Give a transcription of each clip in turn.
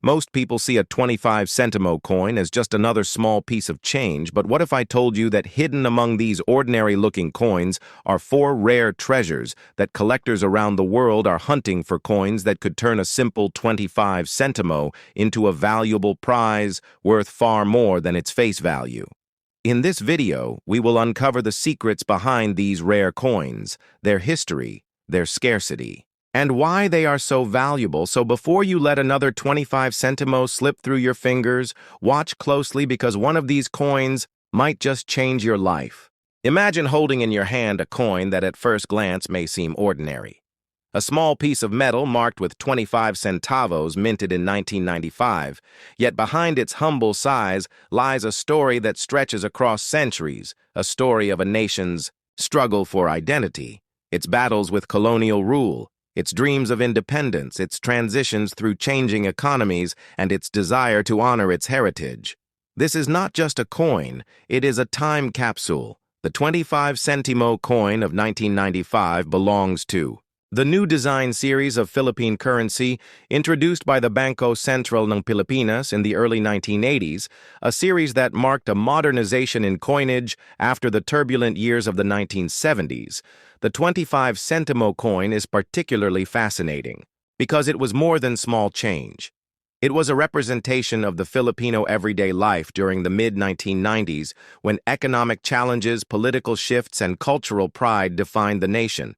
Most people see a 25 centimo coin as just another small piece of change, but what if I told you that hidden among these ordinary-looking coins are four rare treasures that collectors around the world are hunting for, coins that could turn a simple 25 centimo into a valuable prize worth far more than its face value? In this video, we will uncover the secrets behind these rare coins, their history, their scarcity, and why they are so valuable. So before you let another 25 centimo slip through your fingers, watch closely, because one of these coins might just change your life. Imagine holding in your hand a coin that at first glance may seem ordinary. A small piece of metal marked with 25 centavos minted in 1995, yet behind its humble size lies a story that stretches across centuries, a story of a nation's struggle for identity, its battles with colonial rule, its dreams of independence, its transitions through changing economies, and its desire to honor its heritage. This is not just a coin, it is a time capsule. The 25 centimo coin of 1995 belongs to the new design series of Philippine currency introduced by the Bangko Sentral ng Pilipinas in the early 1980s, a series that marked a modernization in coinage after the turbulent years of the 1970s. The 25 centimo coin is particularly fascinating because it was more than small change. It was a representation of the Filipino everyday life during the mid-1990s, when economic challenges, political shifts, and cultural pride defined the nation.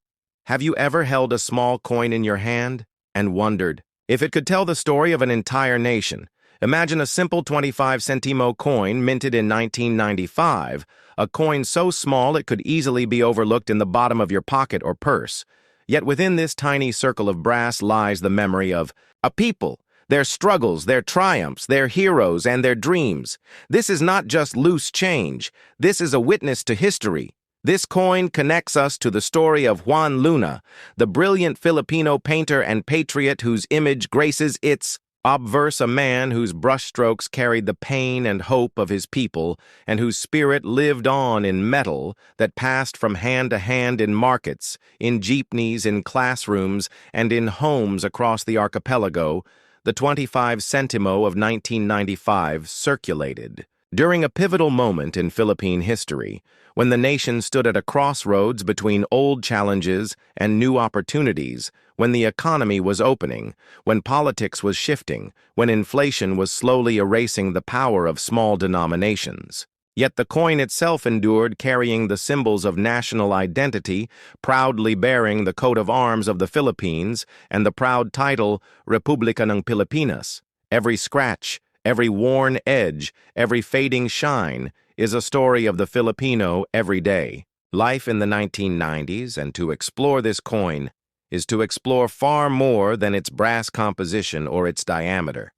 Have you ever held a small coin in your hand and wondered if it could tell the story of an entire nation? Imagine a simple 25 centimo coin minted in 1995, a coin so small it could easily be overlooked in the bottom of your pocket or purse. Yet within this tiny circle of brass lies the memory of a people, their struggles, their triumphs, their heroes, and their dreams. This is not just loose change. This is a witness to history. This coin connects us to the story of Juan Luna, the brilliant Filipino painter and patriot whose image graces its obverse, a man whose brushstrokes carried the pain and hope of his people, and whose spirit lived on in metal that passed from hand to hand in markets, in jeepneys, in classrooms, and in homes across the archipelago. The 25 centimo of 1995 circulated during a pivotal moment in Philippine history, when the nation stood at a crossroads between old challenges and new opportunities, when the economy was opening, when politics was shifting, when inflation was slowly erasing the power of small denominations. Yet the coin itself endured, carrying the symbols of national identity, proudly bearing the coat of arms of the Philippines and the proud title Republika ng Pilipinas. Every scratch, every worn edge, every fading shine is a story of the Filipino everyday life in the 1990s, and to explore this coin is to explore far more than its brass composition or its diameter.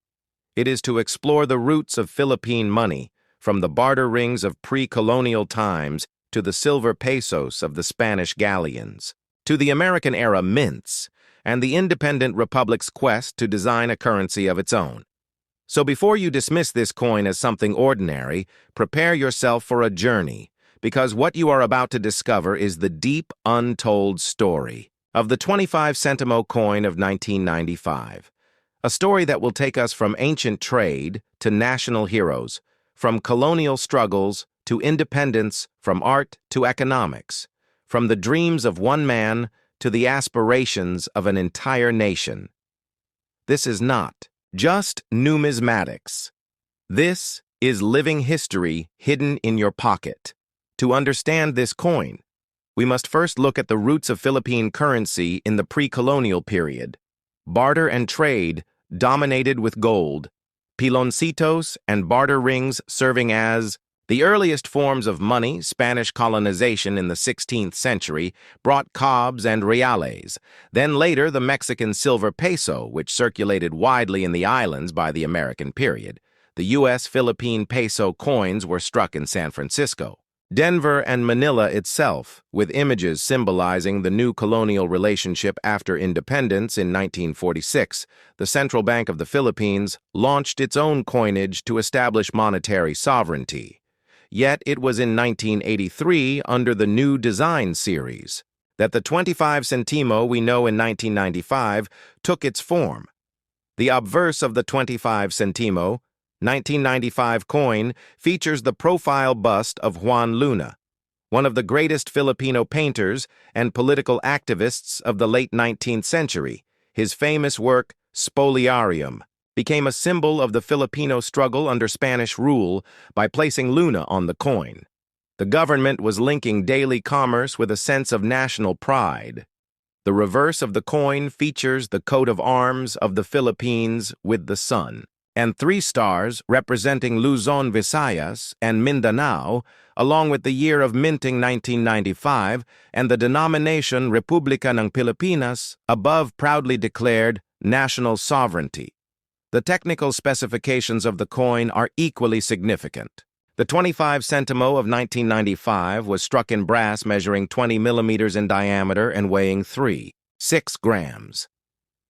It is to explore the roots of Philippine money, from the barter rings of pre-colonial times to the silver pesos of the Spanish galleons, to the American-era mints, and the independent republic's quest to design a currency of its own. So before you dismiss this coin as something ordinary, prepare yourself for a journey, because what you are about to discover is the deep, untold story of the 25 centimo coin of 1995. A story that will take us from ancient trade to national heroes, from colonial struggles to independence, from art to economics, from the dreams of one man to the aspirations of an entire nation. This is not just numismatics. This is living history hidden in your pocket. To understand this coin, we must first look at the roots of Philippine currency in the pre-colonial period. Barter and trade dominated with gold, piloncitos and barter rings serving as the earliest forms of money. Spanish colonization in the 16th century brought cobs and reales. Then later, the Mexican silver peso, which circulated widely in the islands by the American period. The U.S. Philippine peso coins were struck in San Francisco, Denver, and Manila itself, with images symbolizing the new colonial relationship after independence in 1946. The Central Bank of the Philippines launched its own coinage to establish monetary sovereignty. Yet it was in 1983, under the new design series, that the 25 centimo we know in 1995 took its form. The obverse of the 25 Sentimo, 1995 coin features the profile bust of Juan Luna, one of the greatest Filipino painters and political activists of the late 19th century. His famous work, Spoliarium, became a symbol of the Filipino struggle under Spanish rule by placing Luna on the coin. The government was linking daily commerce with a sense of national pride. The reverse of the coin features the coat of arms of the Philippines with the sun, and 3 stars representing Luzon, Visayas, and Mindanao, along with the year of minting 1995 and the denomination Republika ng Pilipinas, above proudly declared national sovereignty. The technical specifications of the coin are equally significant. The 25 Sentimo of 1995 was struck in brass measuring 20 millimeters in diameter and weighing 3.6 grams.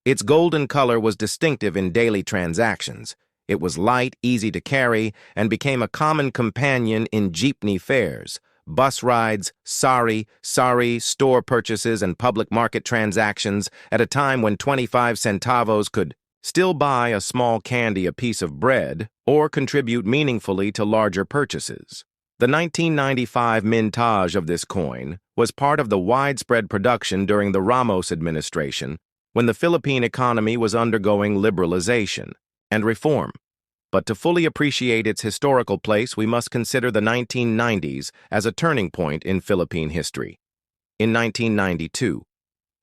Its golden color was distinctive in daily transactions. It was light, easy to carry, and became a common companion in jeepney fares, bus rides, sari, store purchases, and public market transactions at a time when 25 centavos could still buy a small candy, a piece of bread, or contribute meaningfully to larger purchases. The 1995 mintage of this coin was part of the widespread production during the Ramos administration, when the Philippine economy was undergoing liberalization and reform. But to fully appreciate its historical place, we must consider the 1990s as a turning point in Philippine history. In 1992,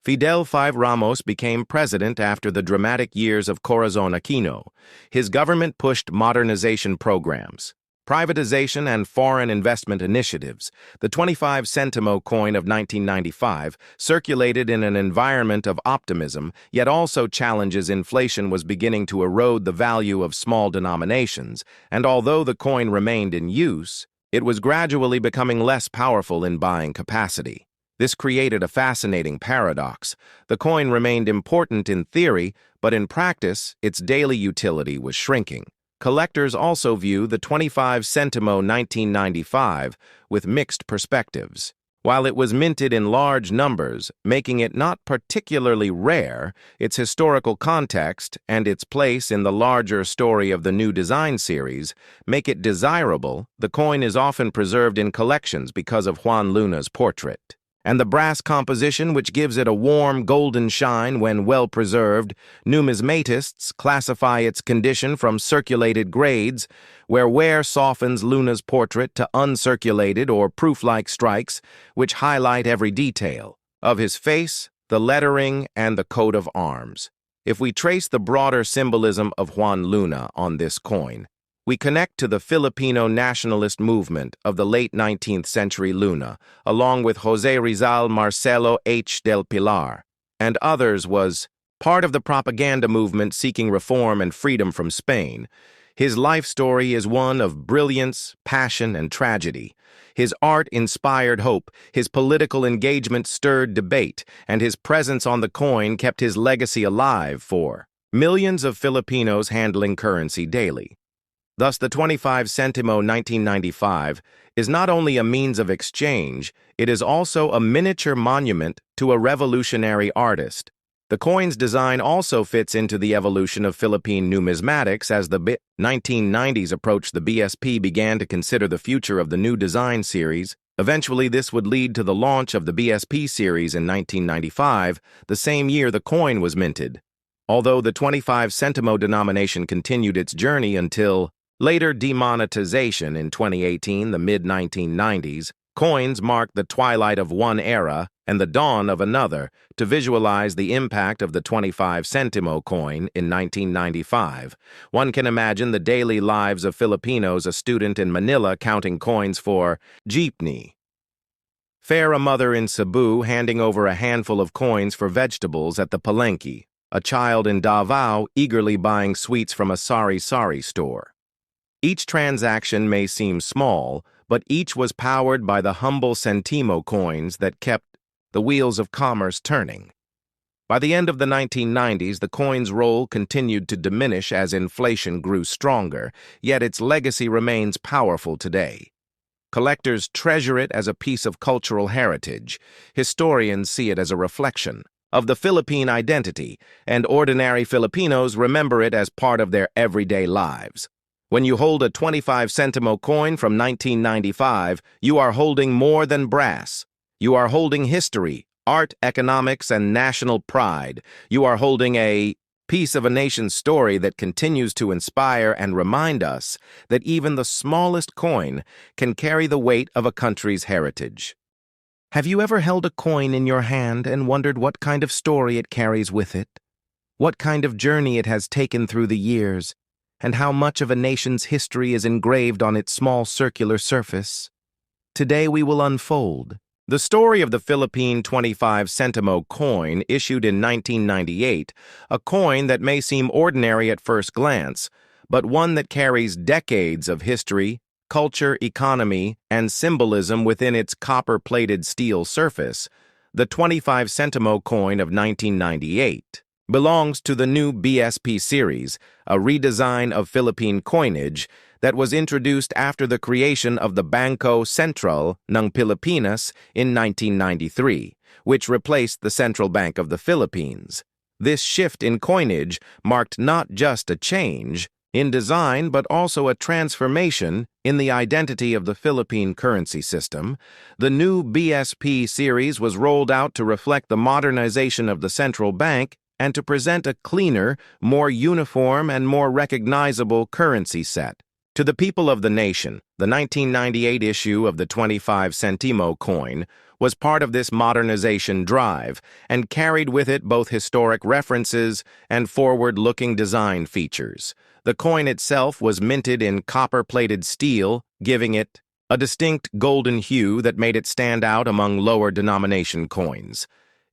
Fidel V. Ramos became president after the dramatic years of Corazon Aquino. His government pushed modernization programs, privatization, and foreign investment initiatives. The 25 Sentimo coin of 1995 circulated in an environment of optimism, yet also challenges. Inflation was beginning to erode the value of small denominations, and although the coin remained in use, it was gradually becoming less powerful in buying capacity. This created a fascinating paradox. The coin remained important in theory, but in practice, its daily utility was shrinking. Collectors also view the 25 Sentimo 1995 with mixed perspectives. While it was minted in large numbers, making it not particularly rare, its historical context and its place in the larger story of the new design series make it desirable. The coin is often preserved in collections because of Juan Luna's portrait, and the brass composition which gives it a warm golden shine when well preserved. Numismatists classify its condition from circulated grades, where wear softens Luna's portrait, to uncirculated or proof-like strikes, which highlight every detail of his face, the lettering, and the coat of arms. If we trace the broader symbolism of Juan Luna on this coin, we connect to the Filipino nationalist movement of the late 19th century. Luna, along with Jose Rizal, Marcelo H. del Pilar, and others, was part of the propaganda movement seeking reform and freedom from Spain. His life story is one of brilliance, passion, and tragedy. His art inspired hope, his political engagement stirred debate, and his presence on the coin kept his legacy alive for millions of Filipinos handling currency daily. Thus, the 25 Sentimo 1995 is not only a means of exchange, it is also a miniature monument to a revolutionary artist. The coin's design also fits into the evolution of Philippine numismatics. As the 1990s approached, the BSP began to consider the future of the new design series. Eventually, this would lead to the launch of the BSP series in 1995, the same year the coin was minted. Although the 25 Sentimo denomination continued its journey until later demonetization in 2018, the mid-1990s, coins marked the twilight of one era and the dawn of another. To visualize the impact of the 25 Sentimo coin in 1995, one can imagine the daily lives of Filipinos: a student in Manila counting coins for jeepney fare, a mother in Cebu handing over a handful of coins for vegetables at the palengke, a child in Davao eagerly buying sweets from a sari-sari store. Each transaction may seem small, but each was powered by the humble Sentimo coins that kept the wheels of commerce turning. By the end of the 1990s, the coin's role continued to diminish as inflation grew stronger, yet its legacy remains powerful today. Collectors treasure it as a piece of cultural heritage. Historians see it as a reflection of the Philippine identity, and ordinary Filipinos remember it as part of their everyday lives. When you hold a 25 centimo coin from 1995, you are holding more than brass. You are holding history, art, economics, and national pride. You are holding a piece of a nation's story that continues to inspire and remind us that even the smallest coin can carry the weight of a country's heritage. Have you ever held a coin in your hand and wondered what kind of story it carries with it? What kind of journey it has taken through the years? And how much of a nation's history is engraved on its small circular surface? Today we will unfold the story of the Philippine 25 centimo coin issued in 1998, a coin that may seem ordinary at first glance, but one that carries decades of history, culture, economy, and symbolism within its copper-plated steel surface. The 25 centimo coin of 1998 belongs to the new BSP series, a redesign of Philippine coinage that was introduced after the creation of the Bangko Sentral ng Pilipinas in 1993, which replaced the Central Bank of the Philippines. This shift in coinage marked not just a change in design but also a transformation in the identity of the Philippine currency system. The new BSP series was rolled out to reflect the modernization of the central bank and to present a cleaner, more uniform, and more recognizable currency set. To the people of the nation, the 1998 issue of the 25 centimo coin was part of this modernization drive and carried with it both historic references and forward-looking design features. The coin itself was minted in copper-plated steel, giving it a distinct golden hue that made it stand out among lower denomination coins.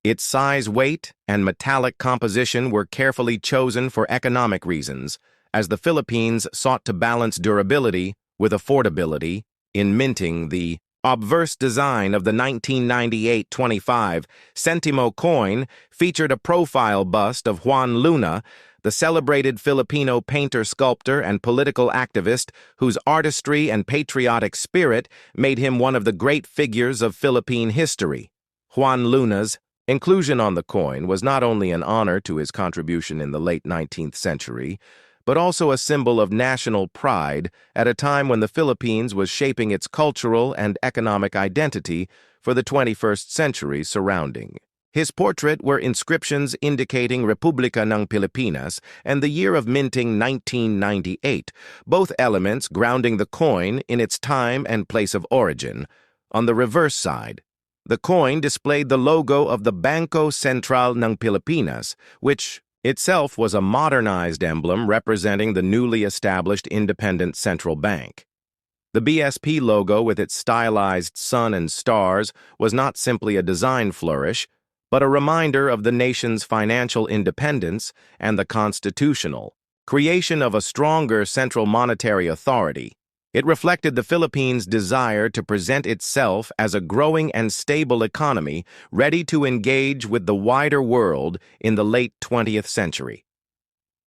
Its size, weight, and metallic composition were carefully chosen for economic reasons, as the Philippines sought to balance durability with affordability in minting. The obverse design of the 1998 25 centimo coin featured a profile bust of Juan Luna, the celebrated Filipino painter, sculptor, and political activist whose artistry and patriotic spirit made him one of the great figures of Philippine history. Juan Luna's inclusion on the coin was not only an honor to his contribution in the late 19th century, but also a symbol of national pride at a time when the Philippines was shaping its cultural and economic identity for the 21st century surrounding. His portrait were inscriptions indicating Republika ng Pilipinas and the year of minting 1998, both elements grounding the coin in its time and place of origin. On the reverse side, the coin displayed the logo of the Bangko Sentral ng Pilipinas, which itself was a modernized emblem representing the newly established independent central bank. The BSP logo with its stylized sun and stars was not simply a design flourish, but a reminder of the nation's financial independence and the constitutional creation of a stronger central monetary authority. It reflected the Philippines' desire to present itself as a growing and stable economy ready to engage with the wider world in the late 20th century.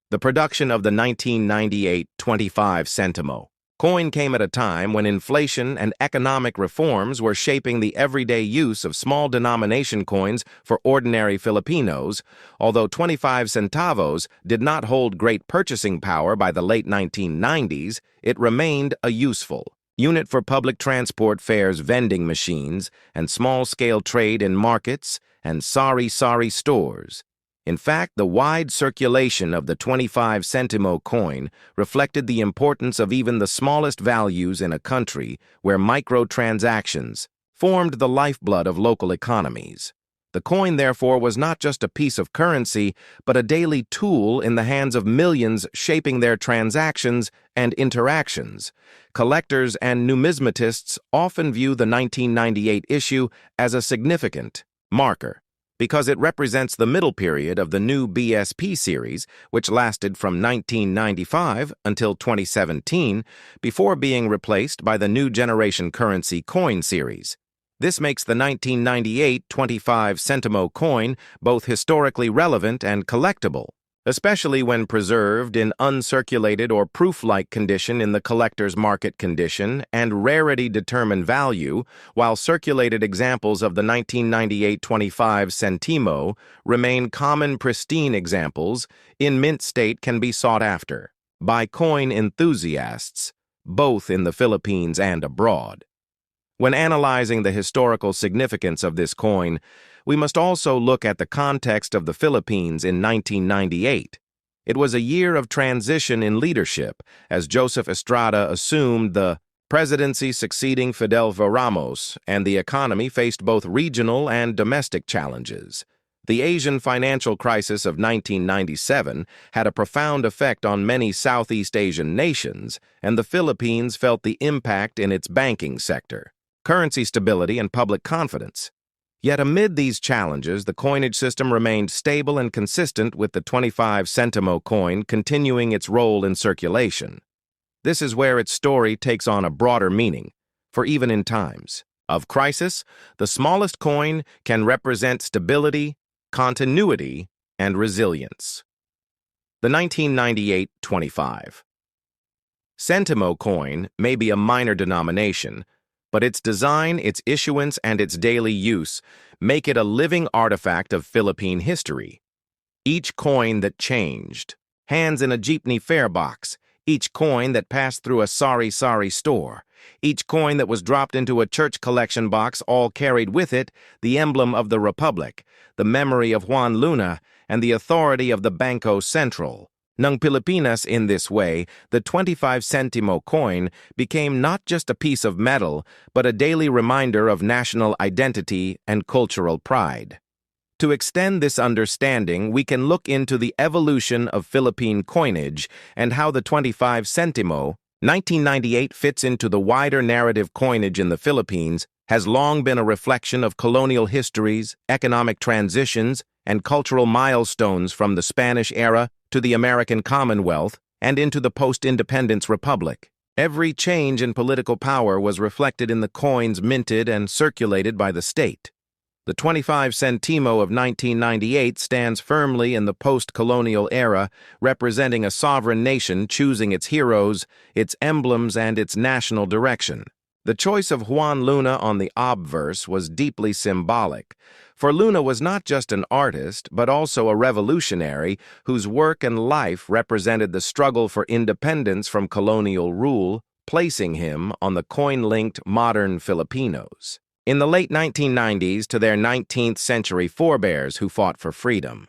The production of the 1998 25 centimo coin came at a time when inflation and economic reforms were shaping the everyday use of small denomination coins for ordinary Filipinos. Although 25 centavos did not hold great purchasing power by the late 1990s, it remained a useful unit for public transport fares, vending machines, and small-scale trade in markets and sari-sari stores. In fact, the wide circulation of the 25 centimo coin reflected the importance of even the smallest values in a country where microtransactions formed the lifeblood of local economies. The coin, therefore, was not just a piece of currency, but a daily tool in the hands of millions shaping their transactions and interactions. Collectors and numismatists often view the 1998 issue as a significant marker, because it represents the middle period of the new BSP series, which lasted from 1995 until 2017, before being replaced by the new generation currency coin series. This makes the 1998 25 centimo coin both historically relevant and collectible. especially when preserved in uncirculated or proof-like condition in the collector's market condition, and rarity determine value, while circulated examples of the 1998-25 Sentimo remain common pristine examples, in mint state can be sought after by coin enthusiasts, both in the Philippines and abroad. When analyzing the historical significance of this coin, we must also look at the context of the Philippines in 1998. It was a year of transition in leadership, as Joseph Estrada assumed the presidency succeeding Fidel V. Ramos, and the economy faced both regional and domestic challenges. The Asian financial crisis of 1997 had a profound effect on many Southeast Asian nations, and the Philippines felt the impact in its banking sector, currency stability, and public confidence. Yet amid these challenges, the coinage system remained stable and consistent, with the 25 Sentimo coin continuing its role in circulation. This is where its story takes on a broader meaning, for even in times of crisis, the smallest coin can represent stability, continuity, and resilience. The 1998-25 Sentimo coin may be a minor denomination, but its design, its issuance, and its daily use make it a living artifact of Philippine history. Each coin that changed, hands in a jeepney fare box, each coin that passed through a sari-sari store, each coin that was dropped into a church collection box, all carried with it the emblem of the Republic, the memory of Juan Luna, and the authority of the Bangko Sentral. Ng Pilipinas. In this way, the 25 Sentimo coin became not just a piece of metal, but a daily reminder of national identity and cultural pride. To extend this understanding, we can look into the evolution of Philippine coinage and how the 25 Sentimo, 1998, fits into the wider narrative. Coinage in the Philippines has long been a reflection of colonial histories, economic transitions, and cultural milestones from the Spanish era to the American Commonwealth and into the post-independence republic. Every change in political power was reflected in the coins minted and circulated by the state. The 25 Sentimo of 1998 stands firmly in the post-colonial era, representing a sovereign nation choosing its heroes, its emblems, and its national direction. The choice of Juan Luna on the obverse was deeply symbolic, for Luna was not just an artist, but also a revolutionary whose work and life represented the struggle for independence from colonial rule, placing him on the coin-linked modern Filipinos in the late 1990s to their 19th century forebears who fought for freedom.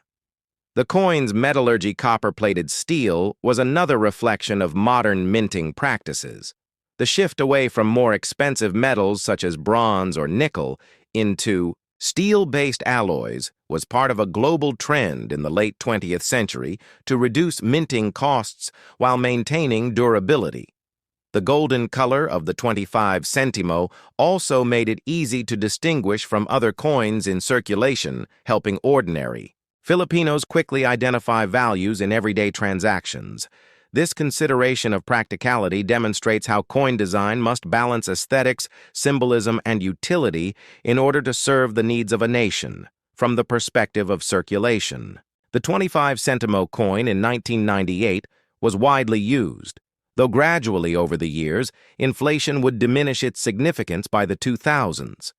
The coin's metallurgy, copper-plated steel, was another reflection of modern minting practices. The shift away from more expensive metals such as bronze or nickel into steel-based alloys was part of a global trend in the late 20th century to reduce minting costs while maintaining durability. The golden color of the 25 Sentimo also made it easy to distinguish from other coins in circulation, helping ordinary Filipinos quickly identify values in everyday transactions. This consideration of practicality demonstrates how coin design must balance aesthetics, symbolism, and utility in order to serve the needs of a nation, from the perspective of circulation. The 25 Sentimo coin in 1998 was widely used, though gradually over the years, inflation would diminish its significance by the 2000s.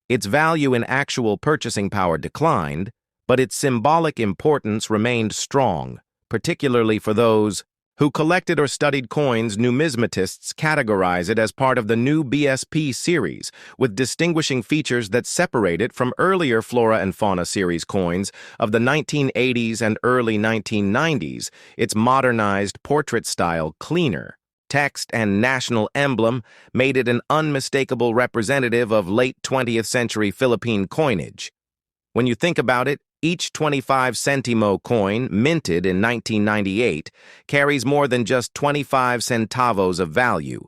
Its value in actual purchasing power declined, but its symbolic importance remained strong, particularly for those who collected or studied coins. Numismatists categorize it as part of the new BSP series, with distinguishing features that separate it from earlier Flora and Fauna series coins of the 1980s and early 1990s. Its modernized portrait-style cleaner text and national emblem made it an unmistakable representative of late 20th century Philippine coinage. When you think about it, each 25 Sentimo coin, minted in 1998, carries more than just 25 centavos of value.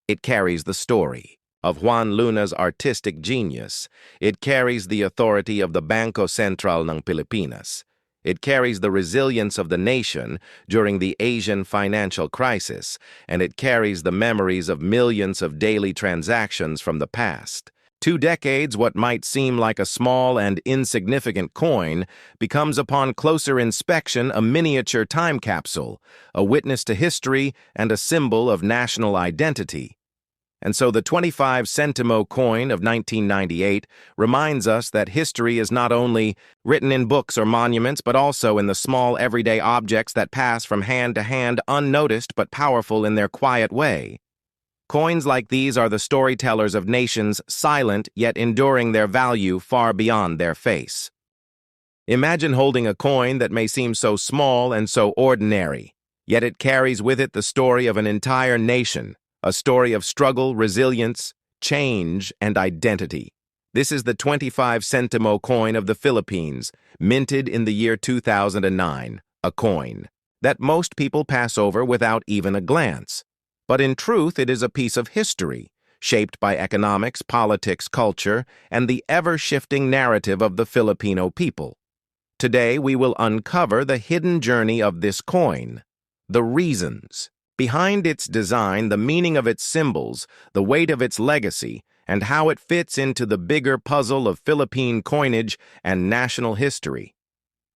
It carries the story of Juan Luna's artistic genius. It carries the authority of the Bangko Sentral ng Pilipinas. It carries the resilience of the nation during the Asian financial crisis, and it carries the memories of millions of daily transactions from the past. 2 decades, what might seem like a small and insignificant coin becomes upon closer inspection a miniature time capsule, a witness to history and a symbol of national identity. And so the 25 Sentimo coin of 1998 reminds us that history is not only written in books or monuments, but also in the small everyday objects that pass from hand to hand unnoticed but powerful in their quiet way. Coins like these are the storytellers of nations, silent yet enduring their value far beyond their face. Imagine holding a coin that may seem so small and so ordinary, yet it carries with it the story of an entire nation, a story of struggle, resilience, change, and identity. This is the 25 Sentimo coin of the Philippines, minted in the year 2009, a coin that most people pass over without even a glance. But in truth, it is a piece of history, shaped by economics, politics, culture, and the ever-shifting narrative of the Filipino people. Today, we will uncover the hidden journey of this coin, the reasons behind its design, the meaning of its symbols, the weight of its legacy, and how it fits into the bigger puzzle of Philippine coinage and national history.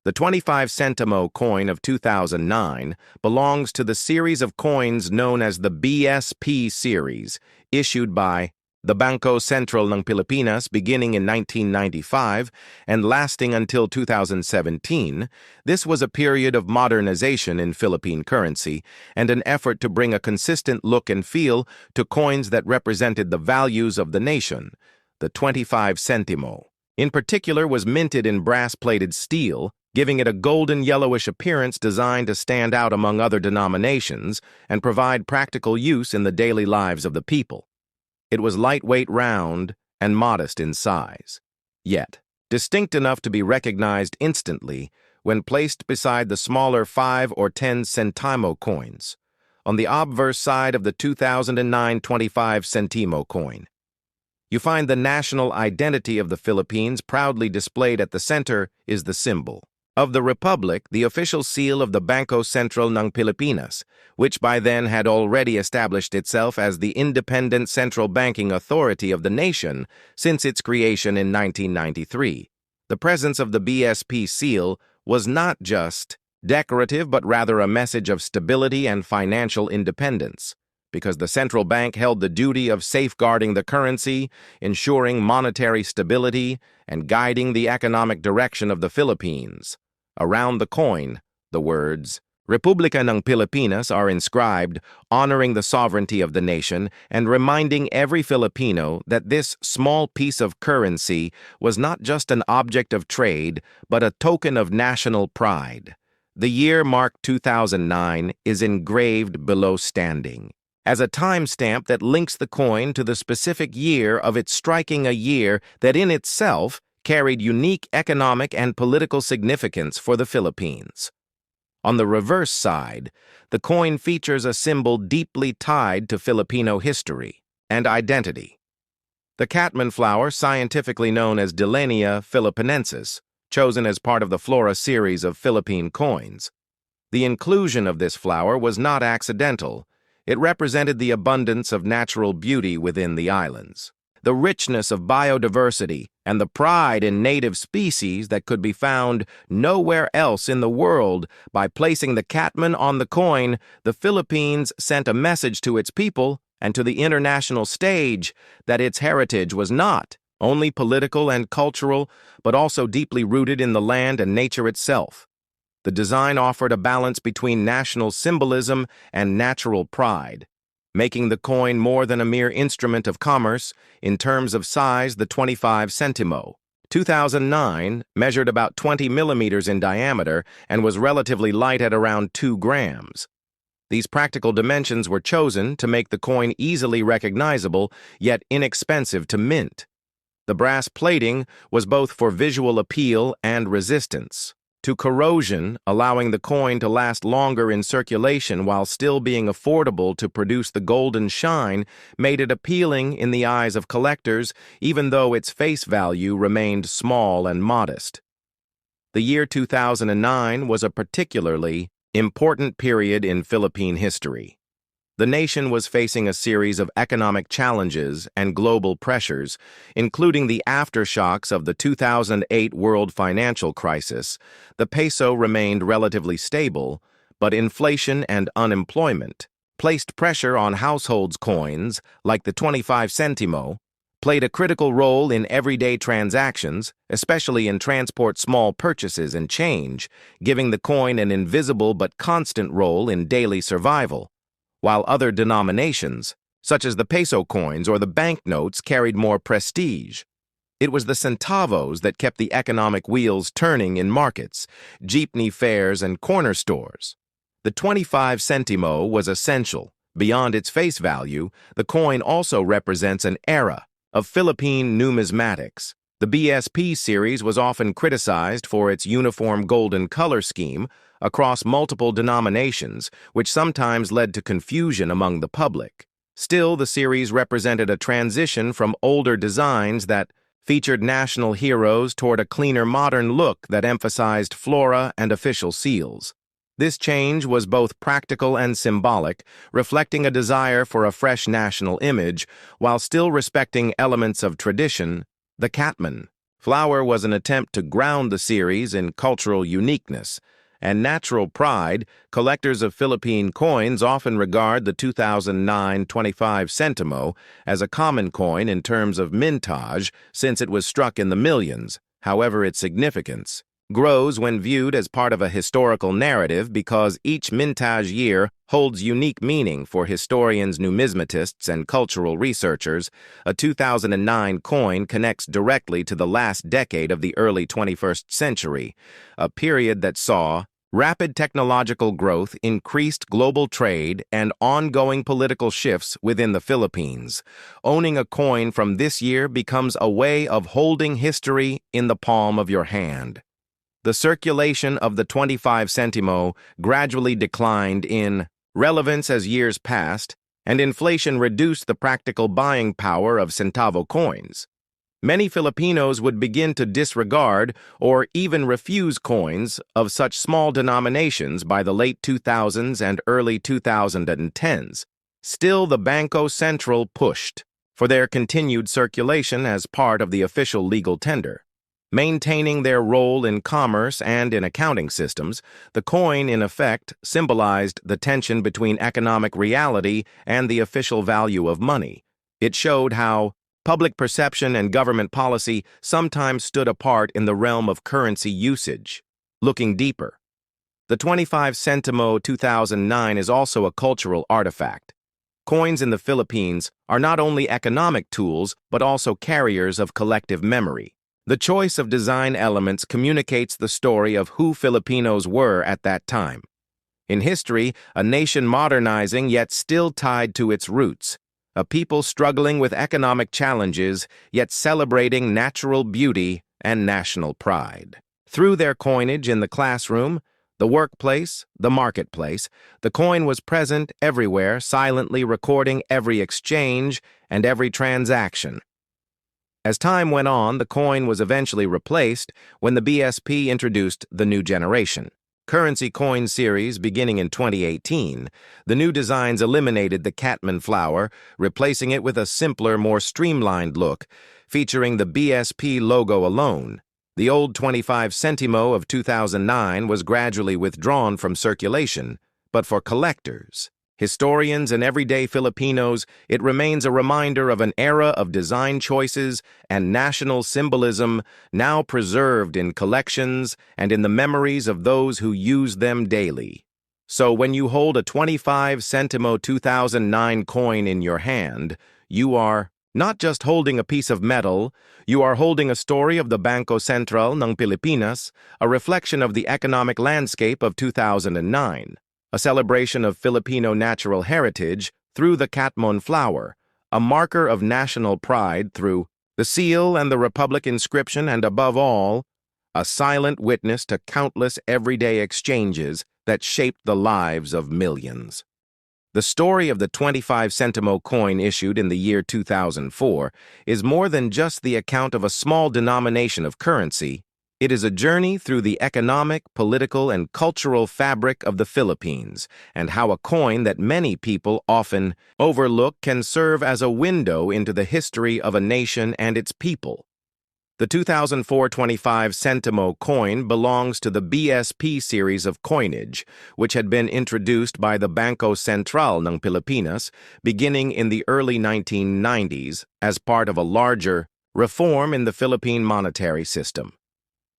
The 25 Sentimo coin of 2009 belongs to the series of coins known as the BSP series, issued by the Bangko Sentral ng Pilipinas beginning in 1995 and lasting until 2017. This was a period of modernization in Philippine currency and an effort to bring a consistent look and feel to coins that represented the values of the nation. The 25 Sentimo, in particular, was minted in brass-plated steel, giving it a golden yellowish appearance designed to stand out among other denominations and provide practical use in the daily lives of the people. It was lightweight, round, and modest in size, yet distinct enough to be recognized instantly when placed beside the smaller 5 or 10 Sentimo coins. On the obverse side of the 2009 25 Sentimo coin, you find the national identity of the Philippines proudly displayed. At the center is the symbol of the Republic, the official seal of the Bangko Sentral ng Pilipinas, which by then had already established itself as the independent central banking authority of the nation since its creation in 1993. The presence of the BSP seal was not just decorative, but rather a message of stability and financial independence, because the central bank held the duty of safeguarding the currency, ensuring monetary stability, and guiding the economic direction of the Philippines. Around the coin, the words Republika ng Pilipinas are inscribed, honoring the sovereignty of the nation and reminding every Filipino that this small piece of currency was not just an object of trade, but a token of national pride. The year marked 2009 is engraved below standing as a timestamp that links the coin to the specific year of its striking, a year that in itself carried unique economic and political significance for the Philippines. On the reverse side, the coin features a symbol deeply tied to Filipino history and identity. The catman flower, scientifically known as Dillenia philippinensis, chosen as part of the Flora series of Philippine coins. The inclusion of this flower was not accidental. It represented the abundance of natural beauty within the islands, the richness of biodiversity, and the pride in native species that could be found nowhere else in the world. By placing the catman on the coin, the Philippines sent a message to its people and to the international stage that its heritage was not only political and cultural, but also deeply rooted in the land and nature itself. The design offered a balance between national symbolism and natural pride, making the coin more than a mere instrument of commerce. In terms of size, the 25 Sentimo, 2009, measured about 20 millimeters in diameter and was relatively light at around 2 grams. These practical dimensions were chosen to make the coin easily recognizable, yet inexpensive to mint. The brass plating was both for visual appeal and resistance to corrosion, allowing the coin to last longer in circulation while still being affordable to produce the golden shine, made it appealing in the eyes of collectors, even though its face value remained small and modest. The year 2009 was a particularly important period in Philippine history. The nation was facing a series of economic challenges and global pressures, including the aftershocks of the 2008 world financial crisis. The peso remained relatively stable, but inflation and unemployment placed pressure on households' coins, like the 25 Sentimo, played a critical role in everyday transactions, especially in transport small purchases and change, giving the coin an invisible but constant role in daily survival, while other denominations, such as the peso coins or the banknotes, carried more prestige. It was the centavos that kept the economic wheels turning in markets, jeepney fares, and corner stores. The 25 Sentimo was essential. Beyond its face value, the coin also represents an era of Philippine numismatics. The BSP series was often criticized for its uniform golden color scheme across multiple denominations, which sometimes led to confusion among the public. Still, the series represented a transition from older designs that featured national heroes toward a cleaner modern look that emphasized flora and official seals. This change was both practical and symbolic, reflecting a desire for a fresh national image while still respecting elements of tradition. The Catman flower was an attempt to ground the series in cultural uniqueness and natural pride. Collectors of Philippine coins often regard the 2009 25 Sentimo as a common coin in terms of mintage, since it was struck in the millions. However, its significance grows when viewed as part of a historical narrative, because each mintage year holds unique meaning for historians, numismatists, and cultural researchers. A 2009 coin connects directly to the last decade of the early 21st century, a period that saw rapid technological growth, increased global trade, and ongoing political shifts within the Philippines. Owning a coin from this year becomes a way of holding history in the palm of your hand. The circulation of the 25 Sentimo gradually declined in relevance as years passed, and inflation reduced the practical buying power of centavo coins. Many Filipinos would begin to disregard or even refuse coins of such small denominations by the late 2000s and early 2010s. Still, the Bangko Sentral pushed for their continued circulation as part of the official legal tender. Maintaining their role in commerce and in accounting systems, the coin, in effect, symbolized the tension between economic reality and the official value of money. It showed how public perception and government policy sometimes stood apart in the realm of currency usage. Looking deeper, the 25 Sentimo 2009 is also a cultural artifact. Coins in the Philippines are not only economic tools, but also carriers of collective memory. The choice of design elements communicates the story of who Filipinos were at that time. In history, a nation modernizing yet still tied to its roots, a people struggling with economic challenges yet celebrating natural beauty and national pride. Through their coinage in the classroom, the workplace, the marketplace, the coin was present everywhere, silently recording every exchange and every transaction. As time went on, the coin was eventually replaced when the BSP introduced the new generation currency coin series beginning in 2018. The new designs eliminated the Catman flower, replacing it with a simpler, more streamlined look, featuring the BSP logo alone. The old 25 Sentimo of 2009 was gradually withdrawn from circulation, but for collectors, historians, and everyday Filipinos, it remains a reminder of an era of design choices and national symbolism now preserved in collections and in the memories of those who use them daily. So when you hold a 25 Sentimo 2009 coin in your hand, you are not just holding a piece of metal, you are holding a story of the Bangko Sentral ng Pilipinas, a reflection of the economic landscape of 2009. A celebration of Filipino natural heritage through the Catmon flower, a marker of national pride through the seal and the Republic inscription, and above all, a silent witness to countless everyday exchanges that shaped the lives of millions. The story of the 25 Sentimo coin issued in the year 2004 is more than just the account of a small denomination of currency. It is a journey through the economic, political, and cultural fabric of the Philippines, and how a coin that many people often overlook can serve as a window into the history of a nation and its people. The 2004 25 Sentimo coin belongs to the BSP series of coinage, which had been introduced by the Bangko Sentral ng Pilipinas beginning in the early 1990s as part of a larger reform in the Philippine monetary system.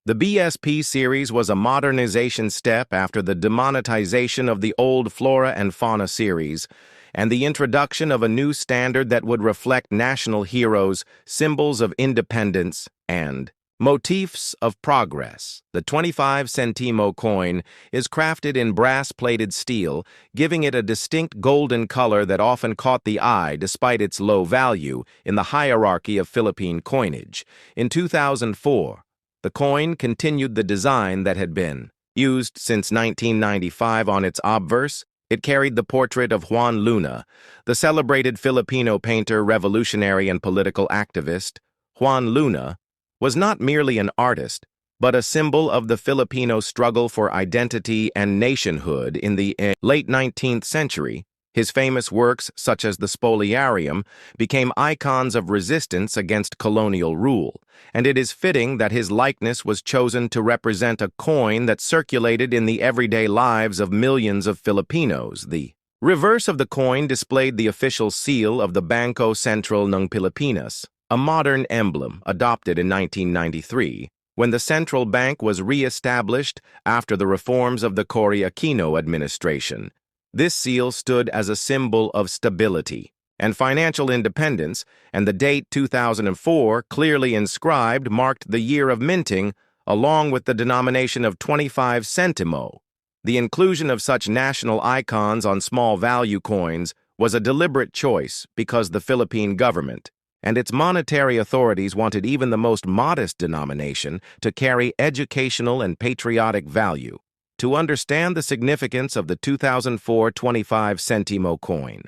The BSP series was a modernization step after the demonetization of the old Flora and Fauna series and the introduction of a new standard that would reflect national heroes, symbols of independence, and motifs of progress. The 25 Sentimo coin is crafted in brass-plated steel, giving it a distinct golden color that often caught the eye despite its low value in the hierarchy of Philippine coinage. In 2004, the coin continued the design that had been used since 1995 on its obverse. It carried the portrait of Juan Luna, the celebrated Filipino painter, revolutionary, and political activist. Juan Luna was not merely an artist, but a symbol of the Filipino struggle for identity and nationhood in the late 19th century. His famous works, such as the Spoliarium, became icons of resistance against colonial rule, and it is fitting that his likeness was chosen to represent a coin that circulated in the everyday lives of millions of Filipinos. The reverse of the coin displayed the official seal of the Bangko Sentral ng Pilipinas, a modern emblem adopted in 1993, when the central bank was re-established after the reforms of the Cory Aquino administration. This seal stood as a symbol of stability and financial independence, and the date 2004, clearly inscribed, marked the year of minting, along with the denomination of 25 Sentimo. The inclusion of such national icons on small value coins was a deliberate choice because the Philippine government and its monetary authorities wanted even the most modest denomination to carry educational and patriotic value. To understand the significance of the 2004 25 Sentimo coin,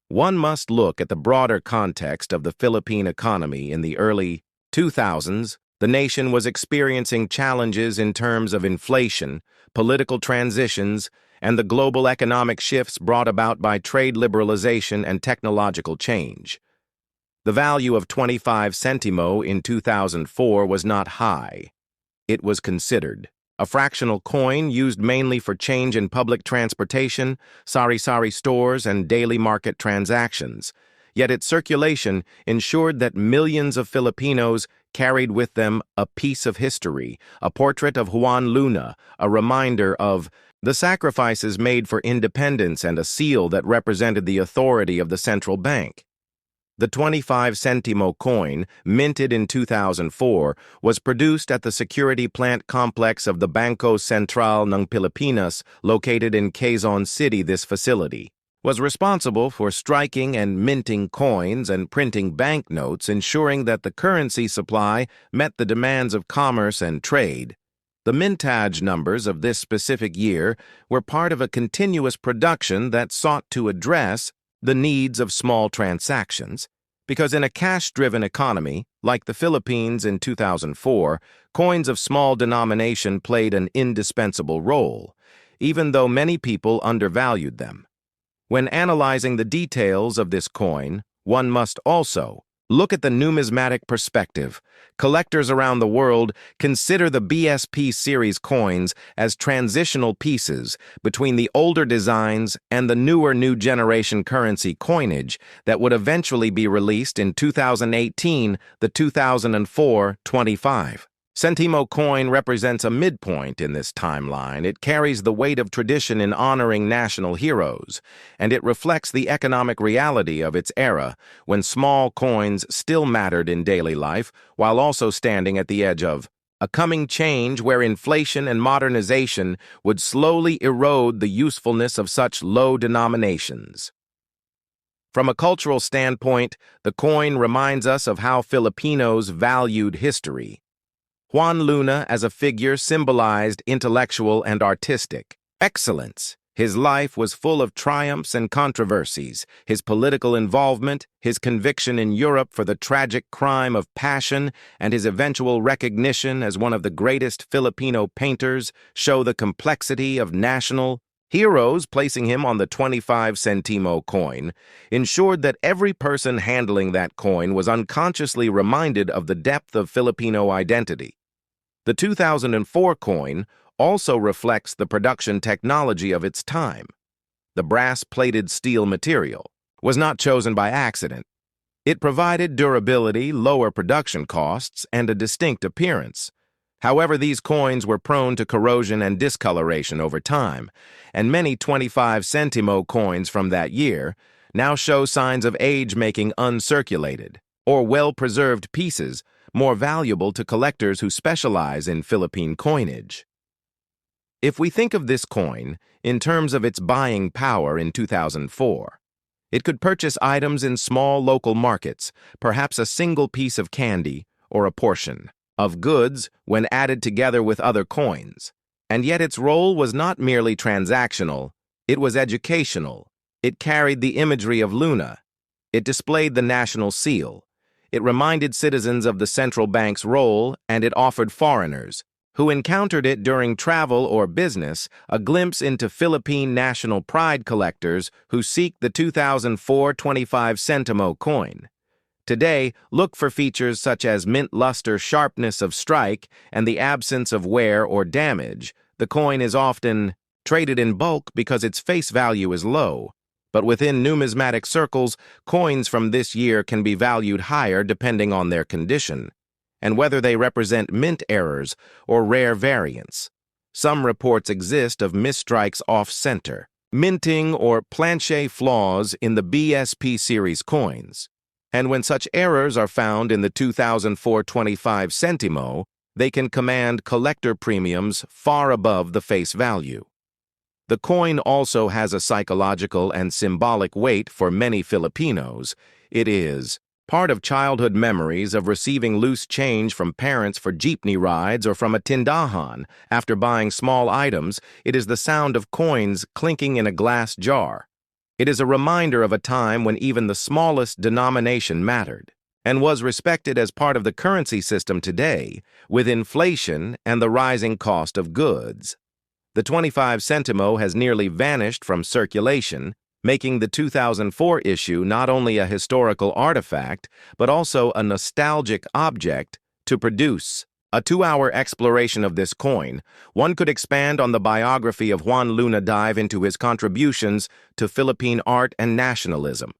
one must look at the broader context of the Philippine economy. In the early 2000s, the nation was experiencing challenges in terms of inflation, political transitions, and the global economic shifts brought about by trade liberalization and technological change. The value of 25 Sentimo in 2004 was not high. It was considered a fractional coin used mainly for change in public transportation, sari-sari stores, and daily market transactions. Yet its circulation ensured that millions of Filipinos carried with them a piece of history, a portrait of Juan Luna, a reminder of the sacrifices made for independence, and a seal that represented the authority of the central bank. The 25 Sentimo coin, minted in 2004, was produced at the security plant complex of the Bangko Sentral ng Pilipinas, located in Quezon City. This facility was responsible for striking and minting coins and printing banknotes, ensuring that the currency supply met the demands of commerce and trade. The mintage numbers of this specific year were part of a continuous production that sought to address the needs of small transactions, because in a cash-driven economy, like the Philippines in 2004, coins of small denomination played an indispensable role, even though many people undervalued them. When analyzing the details of this coin, one must also look at the numismatic perspective. Collectors around the world consider the BSP series coins as transitional pieces between the older designs and the newer new generation currency coinage that would eventually be released in 2018, the 2004 25. Sentimo coin represents a midpoint in this timeline. It carries the weight of tradition in honoring national heroes, and it reflects the economic reality of its era, when small coins still mattered in daily life, while also standing at the edge of a coming change where inflation and modernization would slowly erode the usefulness of such low denominations. From a cultural standpoint, the coin reminds us of how Filipinos valued history. Juan Luna as a figure symbolized intellectual and artistic excellence. His life was full of triumphs and controversies, his political involvement, his conviction in Europe for the tragic crime of passion, and his eventual recognition as one of the greatest Filipino painters show the complexity of national heroes. Placing him on the 25 Sentimo coin ensured that every person handling that coin was unconsciously reminded of the depth of Filipino identity. The 2004 coin also reflects the production technology of its time. The brass-plated steel material was not chosen by accident. It provided durability, lower production costs, and a distinct appearance. However, these coins were prone to corrosion and discoloration over time, and many 25 Sentimo coins from that year now show signs of age, making uncirculated or well-preserved pieces more valuable to collectors who specialize in Philippine coinage. If we think of this coin in terms of its buying power in 2004, it could purchase items in small local markets, perhaps a single piece of candy or a portion of goods when added together with other coins. And yet its role was not merely transactional, it was educational. It carried the imagery of Luna. It displayed the national seal. It reminded citizens of the central bank's role, and it offered foreigners who encountered it during travel or business a glimpse into Philippine national pride collectors who seek the 2004 25 Sentimo coin. Today, look for features such as mint luster, sharpness of strike, and the absence of wear or damage. The coin is often traded in bulk because its face value is low, but within numismatic circles, coins from this year can be valued higher depending on their condition and whether they represent mint errors or rare variants. Some reports exist of misstrikes off-center, minting, or planche flaws in the BSP series coins. And when such errors are found in the 2004 25 Sentimo, they can command collector premiums far above the face value. The coin also has a psychological and symbolic weight for many Filipinos. It is part of childhood memories of receiving loose change from parents for jeepney rides or from a tindahan. After buying small items, it is the sound of coins clinking in a glass jar. It is a reminder of a time when even the smallest denomination mattered and was respected as part of the currency system. Today, with inflation and the rising cost of goods, the 25 Sentimo has nearly vanished from circulation, making the 2004 issue not only a historical artifact, but also a nostalgic object to produce. A 2-hour exploration of this coin, one could expand on the biography of Juan Luna, dive into his contributions to Philippine art and nationalism.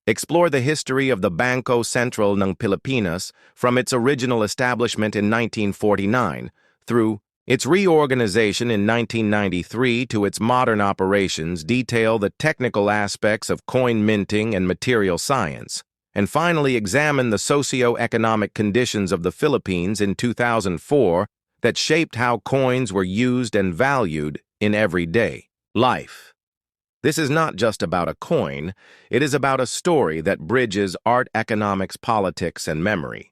Explore the history of the Bangko Sentral ng Pilipinas from its original establishment in 1949 through its reorganization in 1993 to its modern operations. Detail the technical aspects of coin minting and material science, and finally examine the socio-economic conditions of the Philippines in 2004 that shaped how coins were used and valued in everyday life. This is not just about a coin, it is about a story that bridges art, economics, politics, and memory.